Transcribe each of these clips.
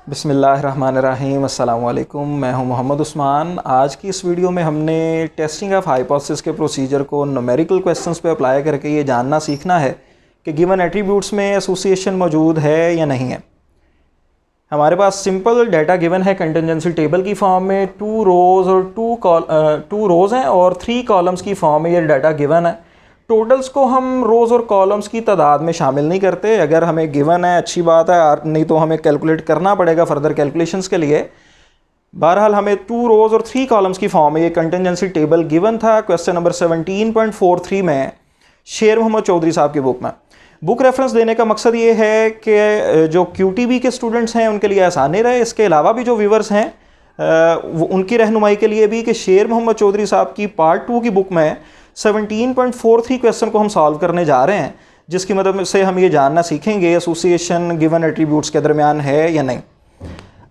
बिस्मिल्लाहिर्रहमानिर्रहीम अस्सलाम वालेकुम। मैं हूं मोहम्मद उस्मान। आज की इस वीडियो में हमने टेस्टिंग ऑफ हाइपोथेसिस के प्रोसीजर को न्यूमेरिकल क्वेश्चंस पे अप्लाई करके ये जानना सीखना है कि गिवन एट्रीब्यूट्स में एसोसिएशन मौजूद है या नहीं है। हमारे पास सिंपल डाटा गिवन है कंटिजेंसी टेबल की फॉर्म में, टू रोज़ हैं और 3 कॉलम्स की फॉर्म में ये डाटा गिवन है। टोटल्स को हम रोज़ और कॉलम्स की तादाद में शामिल नहीं करते। अगर हमें गिवन है अच्छी बात है, नहीं तो हमें कैलकुलेट करना पड़ेगा फर्दर कैलकुलेशंस के लिए। बहरहाल हमें 2 रोज़ और 3 कॉलम्स की फॉर्म में ये कंटिजेंसी टेबल गिवन था क्वेश्चन नंबर 17.43 में शेर मोहम्मद चौधरी साहब की बुक में। बुक रेफरेंस देने का मकसद ये है कि जो QTB के स्टूडेंट्स हैं उनके लिए आसानी रहे, इसके अलावा भी जो व्यूवर्स हैं उनकी रहनुमाई के लिए भी कि शेर मोहम्मद चौधरी साहब की पार्ट 2 की बुक में 17.43 क्वेश्चन को हम सॉल्व करने जा रहे हैं, जिसकी मदद से हम ये जानना सीखेंगे एसोसिएशन गिवन एट्रीब्यूट्स के दरमियान है या नहीं।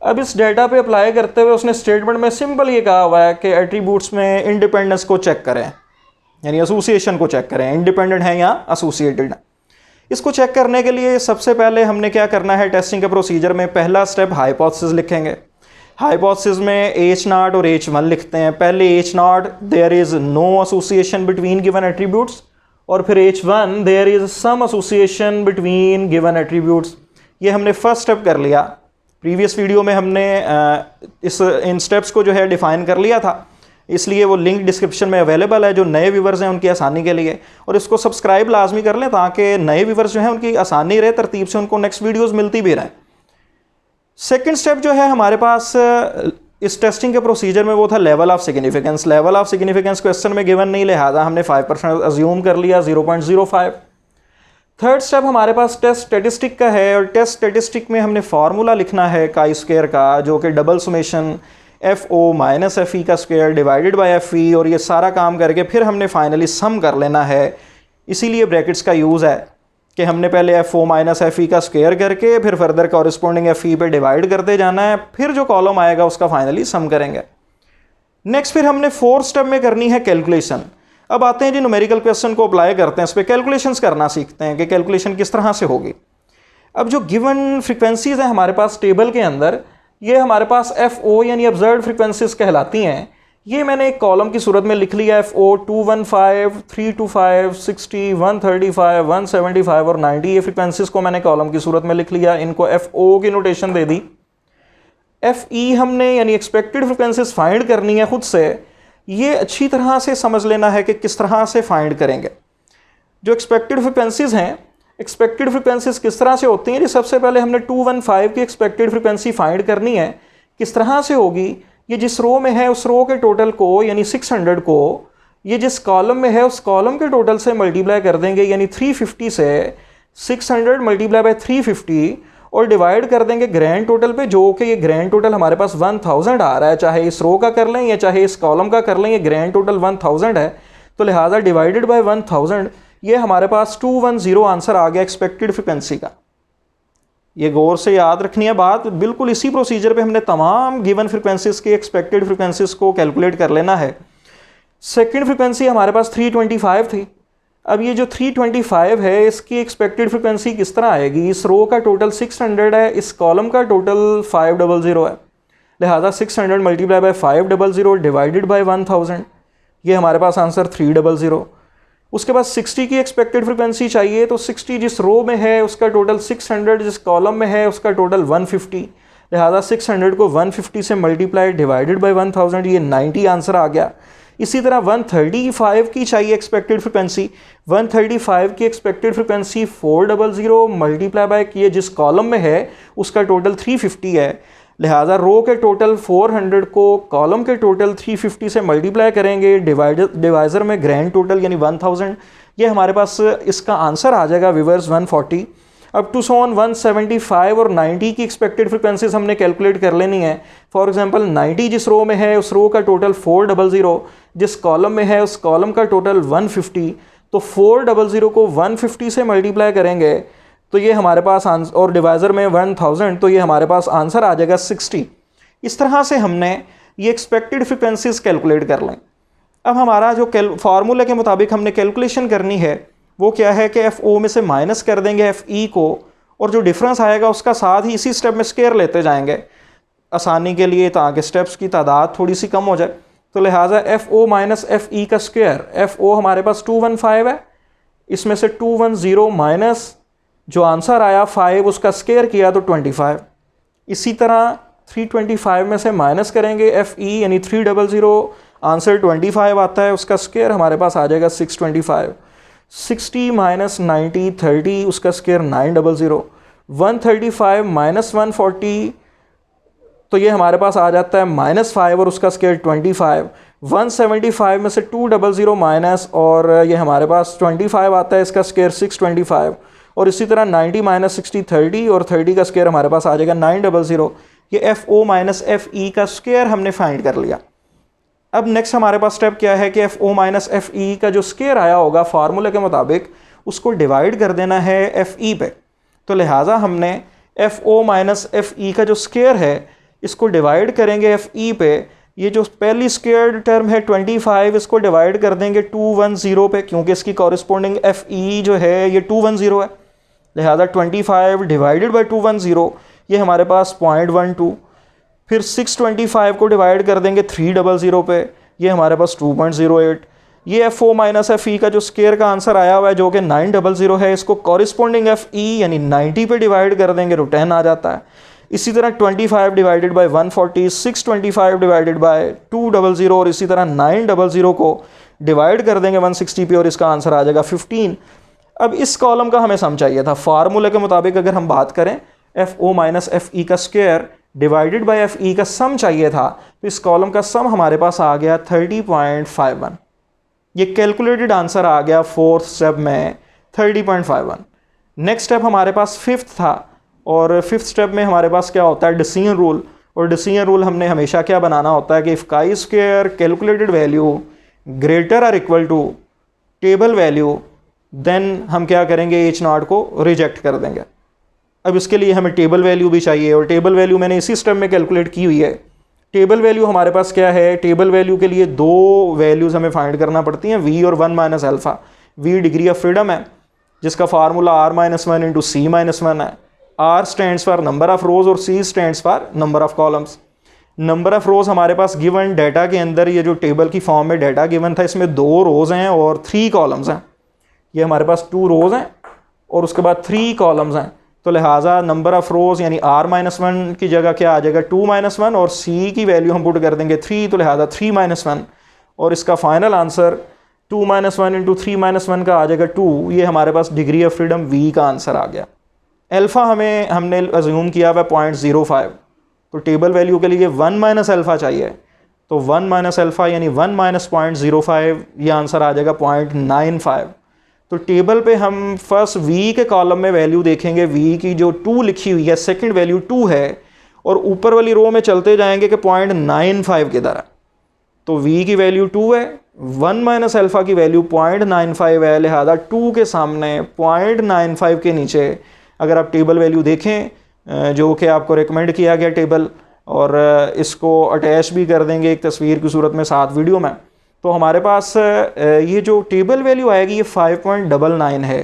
अब इस डेटा पे अप्लाई करते हुए उसने स्टेटमेंट में सिंपल ये कहा हुआ है कि एट्रीब्यूट्स में इंडिपेंडेंस को चेक करें, यानी एसोसिएशन को चेक करें, इंडिपेंडेंट है या एसोसिएटेड है। इसको चेक करने के लिए सबसे पहले हमने क्या करना है, टेस्टिंग के प्रोसीजर में पहला स्टेप हाइपोथेसिस लिखेंगे। हाइपोथेसिस में H0 और H1 लिखते हैं। पहले H0 there is no association between given attributes, और फिर H1 there is some association between given attributes. ये हमने फर्स्ट स्टेप कर लिया। प्रीवियस वीडियो में हमने इन स्टेप्स को जो है डिफाइन कर लिया था, इसलिए वो लिंक डिस्क्रिप्शन में अवेलेबल है जो नए व्यूवर्स हैं उनकी आसानी के लिए, और इसको सब्सक्राइब लाजमी कर लें ताकि नए व्यूवर्स जो हैं उनकी आसानी रहे, तरतीब से उनको नेक्स्ट वीडियोस मिलती भी रहें। सेकंड स्टेप जो है हमारे पास इस टेस्टिंग के प्रोसीजर में वो था level of significance. Level of significance question में गिवन नहीं, लिहाजा हमने 5% अज्यूम कर लिया, 0.05। थर्ड स्टेप हमारे पास टेस्ट स्टेटिस्टिक का है, और टेस्ट स्टेटिस्टिक में हमने फार्मूला लिखना है काई स्क्वायर का, जो कि double summation FO minus FE का स्क्वायर डिवाइडेड बाय FE, और ये सारा काम करके फिर हमने फाइनली सम कर लेना है। इसीलिए ब्रैकेट्स का यूज़ है कि हमने पहले FO माइनस FE का स्क्वायर करके फिर फर्दर कॉरस्पॉन्डिंग FE पे डिवाइड करते जाना है, फिर जो कॉलम आएगा उसका फाइनली सम करेंगे। नेक्स्ट फिर हमने फोर्थ स्टेप में करनी है कैलकुलेशन। अब आते हैं जी न्यूमेरिकल क्वेश्चन को अप्लाई करते हैं, इस पर कैलकुलेशंस करना सीखते हैं कि कैलकुलेशन किस तरह से होगी। अब जो गिवन फ्रिक्वेंसीज हैं हमारे पास टेबल के अंदर, ये हमारे पास FO यानी ऑब्जर्व्ड फ्रिक्वेंसीज कहलाती हैं। ये मैंने एक कॉलम की सूरत में लिख लिया, FO 215, 325, 60, 135, 175 और 90। ये फ्रिक्वेंसीज को मैंने कॉलम की सूरत में लिख लिया, इनको FO की नोटेशन दे दी। FE हमने यानी एक्सपेक्टेड फ्रिक्वेंसीज फाइंड करनी है खुद से। ये अच्छी तरह से समझ लेना है कि किस तरह से फाइंड करेंगे। जो एक्सपेक्टेड फ्रिक्वेंसीज हैं, एक्सपेक्टेड फ्रिक्वेंसीज किस तरह से होती हैं जी। सबसे पहले हमने 215 की एक्सपेक्टेड फ्रिक्वेंसी फाइंड करनी है। किस तरह से होगी, ये जिस रो में है उस रो के टोटल को यानी 600 को ये जिस कॉलम में है उस कॉलम के टोटल से मल्टीप्लाई कर देंगे, यानी 350 से 600 मल्टीप्लाई बाय 350 और डिवाइड कर देंगे ग्रैंड टोटल पे, जो कि ये ग्रैंड टोटल हमारे पास 1000 आ रहा है। चाहे इस रो का कर लें या चाहे इस कॉलम का कर लें, ये ग्रैंड टोटल 1000 है, तो लिहाजा डिवाइडेड बाय 1000 ये हमारे पास 210 आंसर आ गया एक्सपेक्टेड फ्रिक्वेंसी का। ये गौर से याद रखनी है बात। बिल्कुल इसी प्रोसीजर पे हमने तमाम गिवन फ्रिक्वेंसीज के एक्सपेक्टेड फ्रिक्वेंसीज को कैलकुलेट कर लेना है। सेकंड फ्रिक्वेंसी हमारे पास 325 थी। अब ये जो 325 है इसकी एक्सपेक्टेड फ्रिक्वेंसी किस तरह आएगी। इस रो का टोटल 600 है, इस कॉलम का टोटल 500 है, लिहाजा 600 मल्टीप्लाई बाय 500 डिवाइडेड बाय 1000, ये हमारे पास आंसर 300। उसके बाद 60 की एक्सपेक्टेड फ्रिक्वेंसी चाहिए, तो 60 जिस रो में है उसका टोटल 600, जिस कॉलम में है उसका टोटल 150, लिहाजा 600 को 150 से मल्टीप्लाई डिवाइडेड बाय 1000, ये 90 आंसर आ गया। इसी तरह 135 की चाहिए एक्सपेक्टेड फ्रिक्वेंसी। 135 की एक्सपेक्टेड फ्रिक्वेंसी 400 मल्टीप्लाई बाय किए जिस कॉलम में है उसका टोटल 350 है, लिहाजा रो के टोटल 400 को कॉलम के टोटल 350 से मल्टीप्लाई करेंगे, डिवाइज़र में ग्रैंड टोटल यानी 1000, ये हमारे पास इसका आंसर आ जाएगा व्यूअर्स 140। अब टू सॉन 175 और 90 की एक्सपेक्टेड फ्रिक्वेंसीज हमने कैलकुलेट कर लेनी है। फॉर एग्जांपल 90 जिस रो में है उस रो का टोटल 400, जिस कॉलम में है उस कॉलम का टोटल 150, तो 400 को 150 से मल्टीप्लाई करेंगे तो ये हमारे पास आंसर, और डिवाइज़र में 1000, तो ये हमारे पास आंसर आ जाएगा 60। इस तरह से हमने ये एक्सपेक्टेड फ्रिक्वेंसीज कैलकुलेट कर लें। अब हमारा जो फार्मूले के मुताबिक हमने कैलकुलेशन करनी है वो क्या है कि FO में से माइनस कर देंगे FE को, और जो डिफरेंस आएगा उसका साथ ही इसी स्टेप में स्केयर लेते जाएंगे आसानी के लिए, ताकि स्टेप्स की तादाद थोड़ी सी कम हो जाए। तो लिहाजा एफ ओ माइनस एफ ई का स्क्वायर, एफ ओ हमारे पास 215 है, इसमें से 210 माइनस जो आंसर आया 5 उसका स्क्वायर किया तो 25। इसी तरह 325 में से माइनस करेंगे एफ ई यानी 300, आंसर 25 आता है, उसका स्क्वायर हमारे पास आ जाएगा 625। 60 माइनस 90 30, उसका स्क्वायर 900। 135 माइनस 140 तो ये हमारे पास आ जाता है -5 और उसका स्क्वायर 25। 175 में से 200 माइनस और ये हमारे पास 25 आता है, इसका स्क्वायर 625। और इसी तरह 90 माइनस 60 30 और 30 का स्क्वायर हमारे पास आ जाएगा 900। ये एफ ओ माइनस एफ ई का स्क्वायर हमने फाइंड कर लिया। अब नेक्स्ट हमारे पास स्टेप क्या है कि एफ ओ माइनस एफ ई का जो स्क्वायर आया होगा फार्मूले के मुताबिक उसको डिवाइड कर देना है एफ ई पे। तो लिहाजा हमने एफ ओ माइनस एफ ई का जो स्क्वायर है इसको डिवाइड करेंगे एफ ई पे। ये जो पहली स्क्वायर्ड टर्म है 25, इसको डिवाइड कर देंगे 210 पे, क्योंकि इसकी कॉरिस्पोंडिंग एफ ई जो है ये 210 है। लिहाजा 25 डिवाइडेड बाई 210 ये हमारे पास 0.12। फिर 625 को डिवाइड कर देंगे 300 पे, ये हमारे पास 2.08। ये एफ ओ माइनस एफ ई का जो स्क्वायर का आंसर आया हुआ है जो कि 900 है, इसको कॉरिस्पोंडिंग एफ ई यानी 90 पे डिवाइड कर देंगे तो 10 आ जाता है। इसी तरह 25 डिवाइडेड बाई 140, 625 डिवाइडेड बाई 200 और इसी तरह 900 को डिवाइड कर देंगे 160 पे और इसका आंसर आ जाएगा 15। अब इस कॉलम का हमें सम चाहिए था। फार्मूले के मुताबिक अगर हम बात करें एफ ओ माइनस एफ ई का स्क्वायर डिवाइडेड बाई एफ ई का सम चाहिए था, तो इस कॉलम का सम हमारे पास आ गया 30.51। ये कैलकुलेटेड आंसर आ गया फोर्थ स्टेप में 30.51। नेक्स्ट स्टेप हमारे पास फिफ्थ था और फिफ्थ स्टेप में हमारे पास क्या होता है डिसीजन रूल। और डिसीजन रूल हमने हमेशा क्या बनाना होता है कि if chi square calculated value greater or equal to table value then हम क्या करेंगे एच नॉट को रिजेक्ट कर देंगे। अब इसके लिए हमें टेबल वैल्यू भी चाहिए और टेबल वैल्यू मैंने इसी स्टेप में कैलकुलेट की हुई है। टेबल वैल्यू हमारे पास क्या है, टेबल वैल्यू के लिए दो वैल्यूज़ हमें फाइंड करना पड़ती हैं, वी और 1 माइनस अल्फ़ा। वी डिग्री ऑफ फ्रीडम है जिसका फार्मूला r-1 इंटू c-1 है। r stands for number of rows और c stands for number of columns. Number of rows हमारे पास गिवन डाटा के अंदर ये जो टेबल की फॉर्म में डाटा गिवन था इसमें 2 रोज हैं और 3 कॉलम्स हैं। ये हमारे पास 2 रोज हैं और उसके बाद 3 कॉलम्स हैं। तो लिहाजा नंबर ऑफ रोज यानी r-1 की जगह क्या आ जाएगा 2-1 और c की वैल्यू हम पुट कर देंगे 3, तो लिहाजा 3-1 और इसका फाइनल आंसर 2-1 इंटू 3-1 का आ जाएगा 2। ये हमारे पास डिग्री ऑफ फ्रीडम v का आंसर आ गया। अल्फ़ा हमने अज्यूम किया हुआ 0.05, तो टेबल वैल्यू के लिए 1 माइनस अल्फ़ा चाहिए, तो 1 माइनस अल्फ़ा यानी 1 माइनस 0.05 ये आंसर आ जाएगा 0.95। तो टेबल पे हम फर्स्ट v के कॉलम में वैल्यू देखेंगे, v की जो 2 लिखी हुई है सेकंड वैल्यू 2 है और ऊपर वाली रो में चलते जाएंगे कि 0.95 किधर है। तो v की वैल्यू 2 है, 1 माइनस अल्फ़ा की वैल्यू 0.95 है, लिहाजा 2 के सामने 0.95 के नीचे अगर आप टेबल वैल्यू देखें जो कि आपको रिकमेंड किया गया टेबल, और इसको अटैच भी कर देंगे एक तस्वीर की सूरत में साथ वीडियो में, तो हमारे पास ये जो टेबल वैल्यू आएगी ये 5.99 है।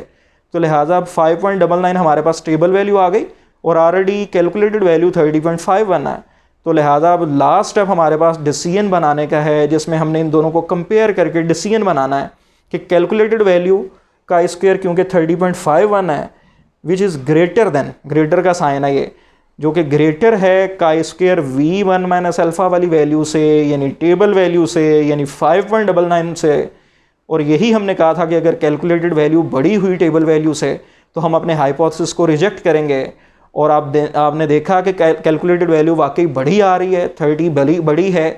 तो लिहाजा अब 5.99 हमारे पास टेबल वैल्यू आ गई और ऑलरेडी कैलकुलेटेड वैल्यू 30.51 है। तो लिहाजा अब लास्ट स्टेप हमारे पास डिसीजन बनाने का है जिसमें हमने इन दोनों को कंपेयर करके डिसीजन बनाना है कि कैलकुलेटेड वैल्यू का स्क्वायर क्योंकि 30.51 है which is greater than, greater का साइन है ये, जो कि ग्रेटर है का स्क्वायर v1 माइनस अल्फ़ा वाली वैल्यू से यानी टेबल वैल्यू से यानी 5.99 से। और यही हमने कहा था कि अगर कैलकुलेटेड वैल्यू बड़ी हुई टेबल वैल्यू से तो हम अपने हाइपोथेसिस को रिजेक्ट करेंगे। और आपने देखा कि कैलकुलेटेड वैल्यू वाकई बड़ी आ रही है, 30 बड़ी है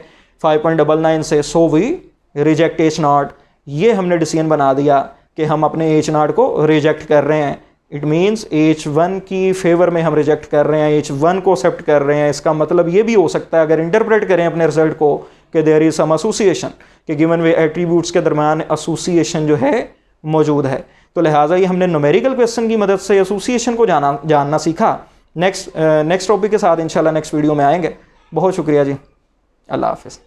5.99 से, so we reject H not. ये हमने डिसीजन बना दिया कि हम अपने एच नॉट को रिजेक्ट कर रहे हैं। इट मीन्स H1 की फेवर में हम रिजेक्ट कर रहे हैं, H1 को एक्सेप्ट कर रहे हैं। इसका मतलब ये भी हो सकता है अगर इंटरप्रेट करें अपने रिजल्ट को कि देयर इज सम एसोसिएशन, कि गिवन वे एट्रीब्यूट्स के दरमियान एसोसिएशन जो है मौजूद है। तो लिहाजा ये हमने न्यूमेरिकल क्वेश्चन की मदद से एसोसिएशन को जानना सीखा। नेक्स्ट टॉपिक के साथ इंशाल्लाह नेक्स्ट वीडियो में आएंगे। बहुत शुक्रिया जी, अल्लाह हाफिज़।